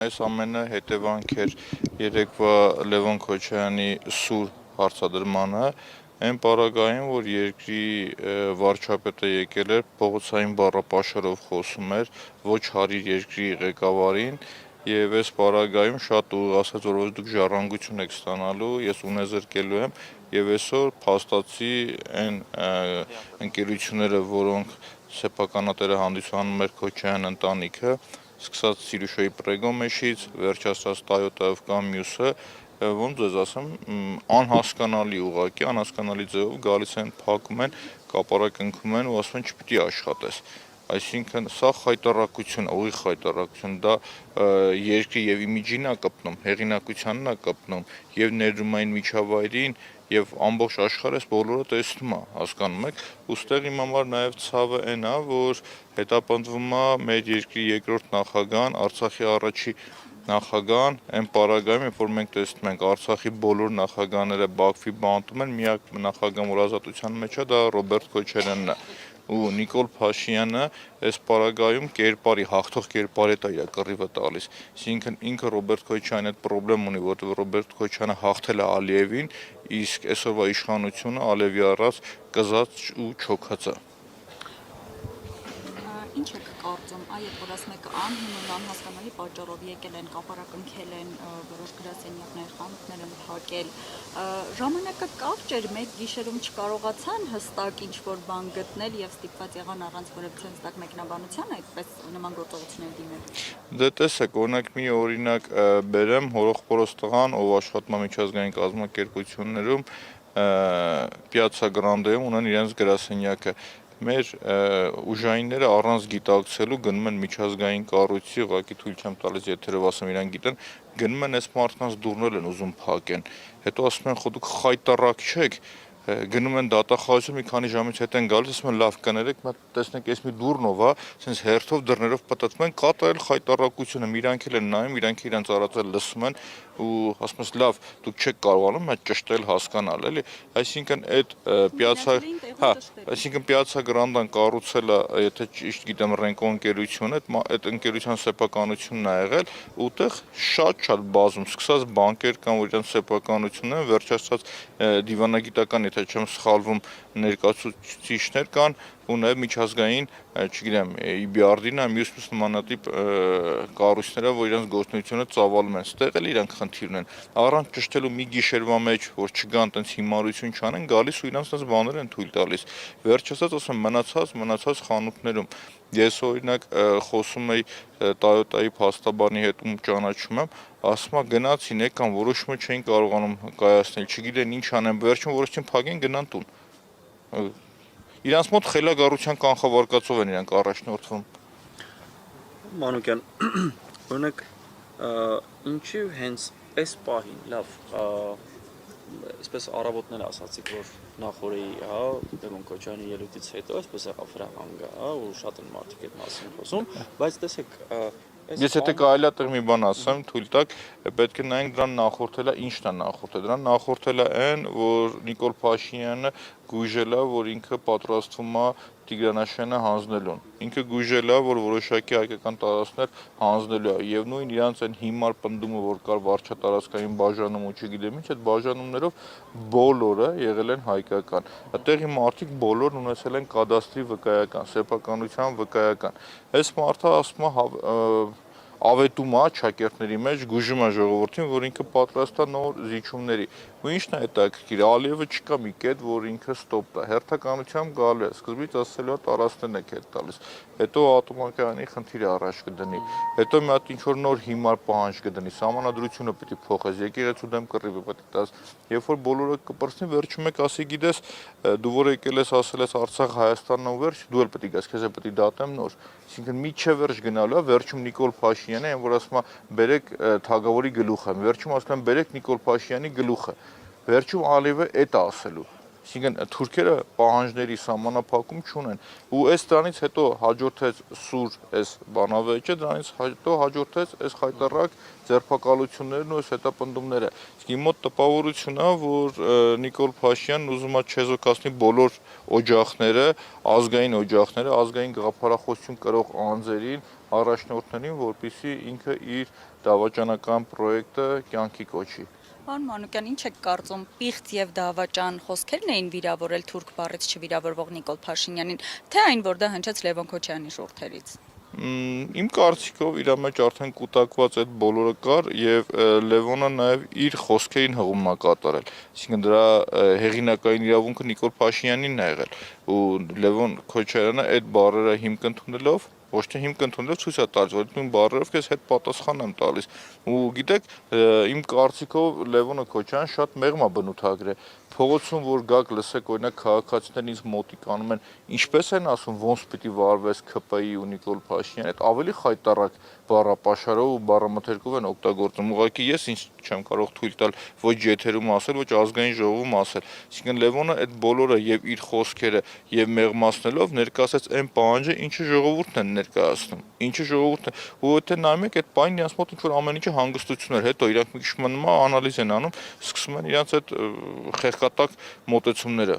Այս ամենը հետևանք էր երեկվա Լևոն Քոչարյանի սուր հարցադրմանը, այն պարագային, որ երկրի վարչապետը եկել էր փողոցային բառապաշարով խոսում էր, ոչ հարիր երկրի ղեկավարին, եւ այս պարագայում շատ ուղիղ ասաց, որ դուք ժառանգություն եք ստանալու, ես ունեզրկելու եմ, եւ այսօր փաստացի այն ընկերությունները, որոնք սեփականատերը հանդիսանում էր Քոչարյան ընտանիքը, սկսած Սիրուշոյի Պրեգոմեշից, վերջացած Տայոտայով կամ մյուսը, ոնց ձեզ ասեմ, անհասկանալի ուղղակի, անհասկանալի ձևով գալիս են, փակում են, կապարակ ընկնում են ու ասում են չպիտի աշխատես։ Այսինքն սա խայտառակություն, ուղիղ խայտառակություն, դա երկրի եւ իմիջին է կպնում, հեղինակությանն է կպնում, եւ ներդրումային միջավայրին, եւ ամբողջ աշխարհը բոլորը տեսնում է, հասկանում եք, ուստեղ իմ համար նաեւ ցավը այն է, որ հետապնդվում է մեր երկրի երկրորդ նախագահան, Արցախի առաջի նախագահան, այն պարագայում, երբ որ մենք տեսնում ենք Արցախի բոլոր նախագահները Բաքվի բանտում են, միակ նախագահը, որ ազատության մեջ է, դա Ռոբերտ Քոչարյանն է, ու Նիկոլ Փաշինյանը այս պարագայում կերպարի, հաղթող կերպարի է իր կռիվը տալիս, այսինքն ինքը Ռոբերտ Քոչարյանը այդ պրոբլեմ ունի, որովհետեւ Ռոբերտ Քոչարյանը հաղթել է Ալիևին, իսկ այսօրվա իշխանությունը Ալիևի առած կզած ու չոքած է։ Ինչ եք կարծում, երբ որ ասում եք անհիմն անհասկանալի պատճառով եկել են, կապարակ ընկել են, որոշ գրասենյակներ, խանութներ են փակել, ժամանակը կարճ էր, մեկ գիշերում չկարողացան հստակ ինչ-որ բան գտնել եւ ստիպված եղան առանց որևէ հստակ մեկնաբանության այդպես նման գործողություններ դիմել։ Դե տեսեք, օրինակ մի օրինակ բերեմ, հորոխբորոս տղան, ով աշխատում է միջազգային կազմակերպություններում, Պիացցա Գրանդեում ունեն իրենց գրասենյակը։ Մեր ուժայինները առանց գիտակցելու գնում են միջազգային կառույցի, ուղղակի թույլ չեմ տալիս եթերով ասեմ, իրան գիտեն, գնում են այս մարդկանց դուռնել են ուզում փակեն։ Հետո ասում են, խո դուք խայտառակ չեք, գնում են դատախազություն, մի քանի ժամից հետ են գալիս, ասում են լավ կներեք, տեսնեք, այս մի դուռնով է, sense հերթով դռներով պատտվում են, կատարել խայտառակությունը, իրանք էլ են նայում, իրանք իրենց արածը լսում են ու ասում են լավ, դուք չեք կարողանում այդ ճշտել հասկանալ, էլի, այսինքն այդ այսինքն Պիացցա Գրանդան կառուցել է, եթե ճիշտ գիտեմ, Ռենկո ընկերությունը, այդ ընկերության սեփականությունն է եղել, ուտեղ շատ բազում, սկսած բանկեր կան, որ իրենց սեփականությունն են, վերջացած դիվանագիտական, եթե չեմ սխալվում, ներկայացուցիչներ կան, ու նաև միջազգային, չգիտեմ, EBRD-ն է, մյուս նմանատիպ կառույցները, որ իրենց գործունեությունը ծավալում են, ստեղ էլ իրանք խնդիր ունեն, առանց ճշտելու մի գիշերվա մեջ, որ չգան տենց հիմարություն չանեն, գալիս ու իրանց տենց բաներ են թույլ տալիս, վերջացած ասում մնացած խանութներում, ես օրինակ խոսում էի Տայոտայի փաստաբանի հետ ու ճանաչում եմ, ասում է գնացին եկան, որոշումը չէին կարողանում կայացնել, չգիտեն ինչ անեն, վերջում որոշեցին փակեն գնան տուն։ Իրանց մոտ խելագարության կանխավարկածով են իրանք առաջնորդվում։ Մանուկյան, օրինակ, ինչի հենց այս պահին, լավ, այսպես առավոտներ ասացիք, որ նախորդի, Լևոն Քոչարյանի ելույթից հետո այսպես եղավ հրահանգը, ու շատ են մարդիկ այդ մասին խոսում, բայց տեսեք, Ես եթե կարելի է տեղ մի բան ասեմ, թույլ տաք, պետք է նայենք դրան նախորդել է, ինչն է նախորդել, դրան նախորդել է այն, որ Նիկոլ Փաշինյանը գույժել է, որ ինքը պատրաստվում է Տիգրանաշյանը հանձնելուն, ինքը գույժել է, որ որոշակի հայկական տարածքներ հանձնելու է, եւ նույն իրանց այն հիմար պնդումը, որ կար վարչատարածքային բաժանում ու չգիտեմ ինչ, այդ բաժանումներով բոլորը եղել են հայկական, այդտեղի մարդիկ բոլորն ունեցել են կադաստրի վկայական, սեփականության վկայական, այս մարդը ասում է ավետում է շակերտների մեջ, գուժում է ժողովրդին, որ ինքը պատրաստ է նոր զիջումների, ու ինչն է հետաքրքիր, Ալիևը չկա մի կետ, որ ինքը ստոպ տա, հերթականությամբ գալու է, սկզբից ասելու է տարածքներն եք հետ տալիս, հետո ատոմակայանի խնդիր առաջ կդնի, հետո մի հատ ինչ-որ նոր հիմար պահանջ կդնի, սահմանադրությունը պիտի փոխես, եկեղեցու դեմ կռիվը պետք է տաս, երբ որ բոլորը կպրծնի, վերջում եք ասի գիտես, դու որ եկել ես ասել ես Արցախ Հայաստանն ու վերջ, դու էլ պետք է գաս, քեզ էլ պետք է դատեմ նոր, այսինքն միջև վերջ գնալու է, վերջում Նիկոլ Փաշինյանը, այն որ ասում է բերեք Թագավորի գլուխը, վերջում ասում են բերեք Նիկոլ Փաշինյանի գլուխը, վերջում Ալիևը էդ է ասելու, Այսինքն թուրքերը պահանջների սահմանափակում չունեն։ Ու այս դրանից հետո հաջորդեց սուր այս բանավեճը, դրանից հետո հաջորդեց այս խայտառակ ձերբակալություններն ու այս հետապնդումները։ Իսկ իմ մոտ տպավորություն է, որ Նիկոլ Փաշինյանն ուզում է չեզոքացնի բոլոր օջախները, ազգային գաղափարախոսություն կրող անձերին, առաջնորդներին, որպեսզի ինքը իր դավաճանական պրոյեկտը կյանքի կոչի։ Պարոն Մանուկյան, ինչ եք կարծում, պիղծ եւ դավաճան խոսքերն էին վիրավորել թուրք բառից չվիրավորվող Նիկոլ Փաշինյանին, թե այն, որ դա հնչեց Լևոն Քոչարյանի շուրթերից։ Իմ կարծիքով իր մեջ արդեն կուտակված այդ բոլորը կար եւ Լևոնը նաեւ իր խոսքերին հղում է կատարել։ Այսինքն դրա հեղինակային իրավունքը Նիկոլ Փաշինյանինն է եղել ու Լևոն Քոչարյանը այդ բառերը հիմք ընդունելով ոչ թե հիմք ընդունելով ցույց է տալիս, որ նույն բառերով քեզ հետ պատասխան եմ տալիս։ Ու գիտեք, իմ կարծիքով Լևոնը Քոչարյան շատ մեղմ է բնութագրել։ Փողոցում որ գաք լսեք, օրինակ քաղաքացիներն ինձ մոտիկ անում են, ինչպես են ասում, ոնց պիտի վարվես ՔՊԻ ու Նիկոլ Փաշինյանը, այդ ավելի խայտառակ բառապաշարով ու բառամթերքով են օգտագործում։ Ուղղակի ես ինձ չեմ կարող թույլ տալ ոչ եթերում ասել, ոչ ազգային ժողովում ասել։ Այսինքն Լևոնը այդ բոլորը եւ իր խոսքերը եւ մեղմացնելով ներկայացած այն պահանջը, ինչը ժողովուրդն են ներկայացնում։ Ինչը ժողովուրդն է, ու եթե նայում եք այդ պայն իրանց մոտ ինչ որ ամեն ինչը հանգստություն էր, հետո իրանք մի քիչ նման անալիզ են անում, սկսում են իրանց այդ խեղկատակ մոտեցումները